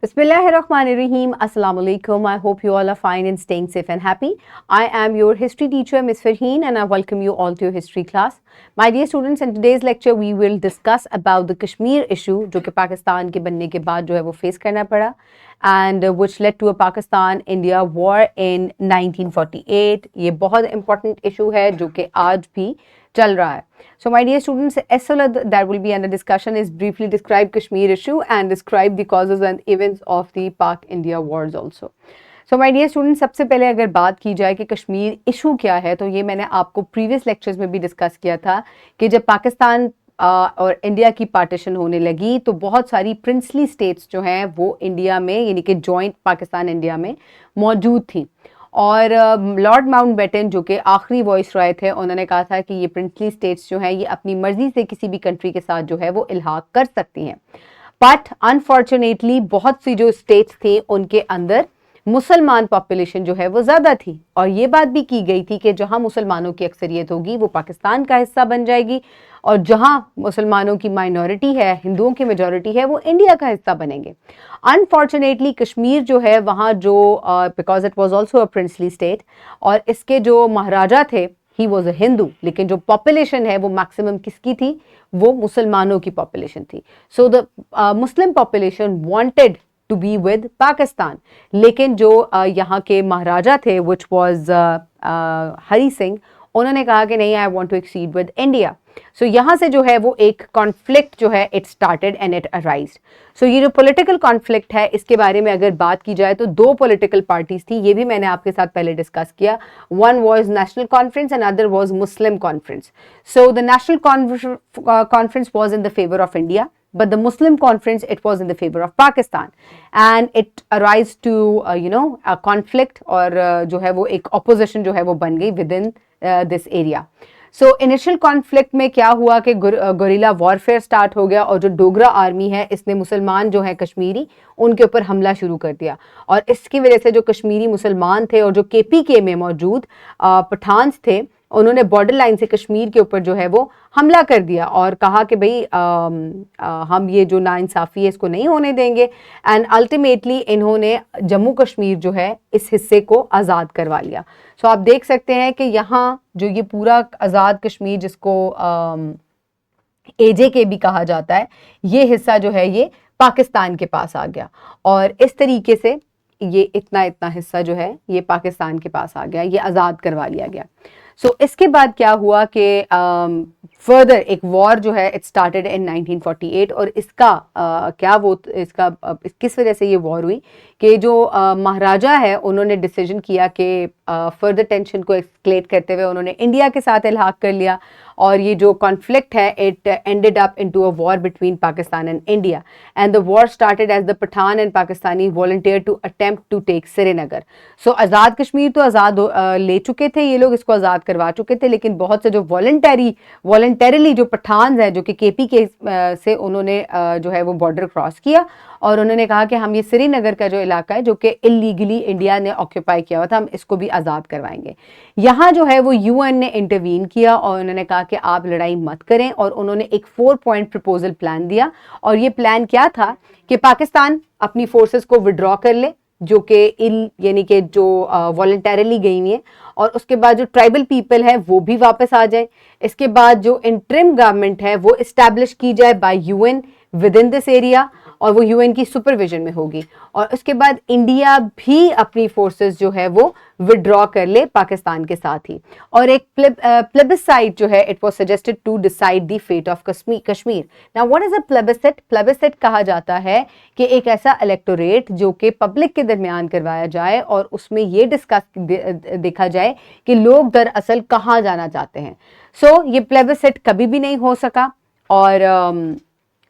Bismillahirrahmanirrahim. Assalamu alaikum. I hope you all are fine and staying safe and happy. I am your history teacher, Ms. Farheen, and I welcome you all to your history class. My dear students, in today's lecture, we will discuss about the Kashmir issue, जो कि पाकिस्तान के बनने के बाद जो है वो face करना पड़ा, and which led to a Pakistan-India war in 1948. ये बहुत important issue है जो कि आज भी चल रहा है. So my dear students, as well as that will be under discussion is briefly describe Kashmir issue and describe the causes and events of the Pak-India wars also. So my dear students, सबसे पहले अगर बात की जाए कि Kashmir issue क्या है, तो ये मैंने आपको प्रीवियस लेक्चर्स में भी डिस्कस किया था कि जब पाकिस्तान और इंडिया की पार्टीशन होने लगी तो बहुत सारी प्रिंसली स्टेट्स जो हैं वो इंडिया में यानी कि जॉइंट पाकिस्तान इंडिया में मौजूद थी. और लॉर्ड माउंटबेटन जो कि आखिरी वॉइस रॉय थे, उन्होंने कहा था कि ये प्रिंसली स्टेट्स जो हैं ये अपनी मर्जी से किसी भी कंट्री के साथ जो है वो इल्हाक कर सकती हैं. बट अनफॉर्चुनेटली बहुत सी जो स्टेट्स थी उनके अंदर मुसलमान पॉपुलेशन जो है वो ज़्यादा थी, और ये बात भी की गई थी कि जहाँ मुसलमानों की अक्सरियत होगी वो पाकिस्तान का हिस्सा बन जाएगी, और जहाँ मुसलमानों की माइनॉरिटी है, हिंदुओं की मेजॉरिटी है, वो इंडिया का हिस्सा बनेंगे. अनफॉर्चुनेटली कश्मीर जो है वहाँ जो because it was also a princely state, और इसके जो महाराजा थे ही वॉज अ हिंदू, लेकिन जो पॉपुलेशन है वो मैक्सिमम किसकी थी, वो मुसलमानों की पॉपुलेशन थी. So the Muslim population wanted to be with Pakistan, लेकिन जो यहाँ के महाराजा थे विच वॉज हरी सिंह, उन्होंने कहा कि नहीं, I want to accede with India. So यहाँ से जो है वो एक कॉन्फ्लिक्ट जो है it started and it arised. So ये जो पॉलिटिकल कॉन्फ्लिक्ट है इसके बारे में अगर बात की जाए तो दो पॉलिटिकल पार्टीज थी, ये भी मैंने आपके साथ पहले डिस्कस किया. One was national conference and other was Muslim conference. So the national conference was in the favour of India, but the Muslim conference it was in the favor of Pakistan, and it arise to a conflict, और जो है वो एक opposition जो है वो बन गई within this area. So initial conflict में क्या हुआ कि गुरिल्ला वॉरफेयर स्टार्ट हो गया, और जो डोगरा आर्मी है इसने मुसलमान जो है कश्मीरी उनके ऊपर हमला शुरू कर दिया, और इसकी वजह से जो कश्मीरी मुसलमान थे और जो KPK में मौजूद पठान्स थे, उन्होंने बॉर्डर लाइन से कश्मीर के ऊपर जो है वो हमला कर दिया और कहा कि भाई हम ये जो नाइंसाफ़ी है इसको नहीं होने देंगे. एंड अल्टीमेटली इन्होंने जम्मू कश्मीर जो है इस हिस्से को आज़ाद करवा लिया. सो आप देख सकते हैं कि यहाँ जो ये पूरा आज़ाद कश्मीर जिसको AJK भी कहा जाता है, ये हिस्सा जो है ये पाकिस्तान के पास आ गया, और इस तरीके से ये इतना हिस्सा जो है ये पाकिस्तान के पास आ गया, ये आज़ाद करवा लिया गया. सो इसके बाद क्या हुआ कि फर्दर एक वॉर जो है इट स्टार्टेड इन 1948, और इसका किस वजह से ये वॉर हुई कि जो महाराजा है उन्होंने डिसीजन किया कि फर्दर टेंशन को एस्केलेट करते हुए उन्होंने इंडिया के साथ इल्हाक कर लिया, और ये जो कॉन्फ्लिक्ट है it ended up into a war between Pakistan and India, and the war started as the Pathan and Pakistani volunteer to attempt to take Srinagar. So Azad Kashmir तो आज़ाद ले चुके थे ये लोग, इसको आज़ाद करवा चुके थे, लेकिन बहुत से जो वॉलंटरीली जो पठान है जो कि KPK से उन्होंने जो है वो बॉर्डर क्रॉस किया, और उन्होंने कहा कि हम ये श्रीनगर का जो इलाका है जो कि इलीगली इंडिया ने ऑक्यूपाई किया हुआ था, हम इसको भी आज़ाद करवाएंगे. यहाँ जो है वो UN ने इंटरवीन किया और उन्होंने कहा कि आप लड़ाई मत करें, और उन्होंने एक 4 पॉइंट प्रपोजल प्लान दिया, और ये प्लान क्या था कि पाकिस्तान अपनी फोर्सेस को विड्रॉ कर ले जो कि यानी कि जो वॉलंटरीली गई हुई है, और उसके बाद जो ट्राइबल पीपल है वो भी वापस आ जाए. इसके बाद जो इंटरिम गवर्नमेंट है वो इस्टेब्लिश की जाए by UN within this area, और वो UN की सुपरविजन में होगी, और उसके बाद इंडिया भी अपनी फोर्सेस जो है वो विड्रॉ कर ले पाकिस्तान के साथ ही. और एक प्लेबिसाइट जो है it was suggested to decide the fate of Kashmir. Now what is a plebiscite? Plebiscite कहा जाता है कि एक ऐसा इलेक्टोरेट जो कि पब्लिक के दरमियान करवाया जाए, और उसमें ये डिस्कस देखा जाए कि लोग दरअसल कहाँ जाना चाहते हैं. सो ये प्लेबिसाइट कभी भी नहीं हो सका, और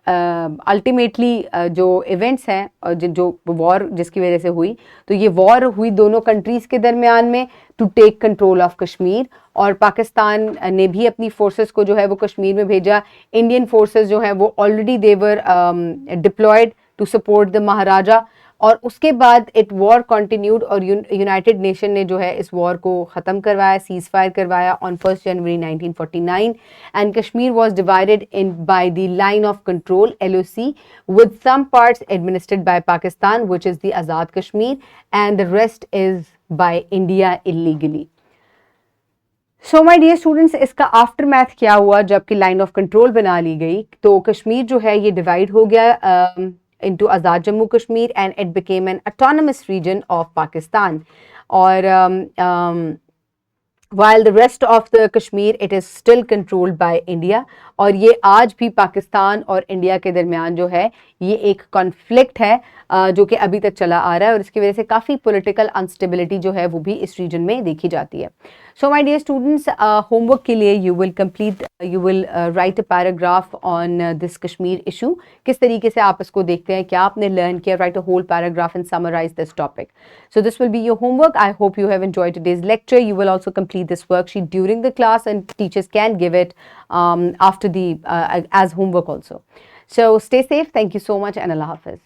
अल्टीमेटली जो इवेंट्स हैं और जो वॉर जिसकी वजह से हुई, तो ये वॉर हुई दोनों कंट्रीज़ के दरमियान में to take control of Kashmir, और पाकिस्तान ने भी अपनी फोर्सेस को जो है वो कश्मीर में भेजा. इंडियन फोर्सेस जो हैं वो already there deployed to support the Maharaja, اور اس کے بعد اٹ وار کنٹینیوڈ اور یونائٹیڈ نیشن نے جو ہے اس وار کو ختم کروایا, سیز فائر کروایا آن 1 جنوری 1949 and Kashmir was divided in by the line of control LOC with some parts administered by Pakistan which is the Azad Kashmir and the rest is by India illegally. So my dear students, اس کا after math کیا ہوا جب کہ line of control بنا لی گئی تو کشمیر جو ہے یہ ڈیوائڈ ہو گیا into Azad Jammu Kashmir and it became an autonomous region of Pakistan, اور while the rest of the Kashmir it is still controlled by India. اور یہ آج بھی پاکستان اور انڈیا کے درمیان جو ہے یہ ایک کانفلکٹ ہے جو کہ ابھی تک چلا آ رہا ہے, اور اس کی وجہ سے کافی پولیٹیکل انسٹیبلٹی جو ہے وہ بھی اس ریجن میں دیکھی جاتی ہے. So my dear students, homework کے لیے you will write a paragraph on this Kashmir issue. کس طریقے سے آپ اس کو دیکھتے ہیں, کیا آپ نے لرن کیا, write a whole paragraph and summarize this topic. So this will be your homework. I hope you have enjoyed today's lecture. You will also complete this worksheet during the class and teachers can give it after the as homework also. So stay safe. Thank you so much and Allah Hafiz.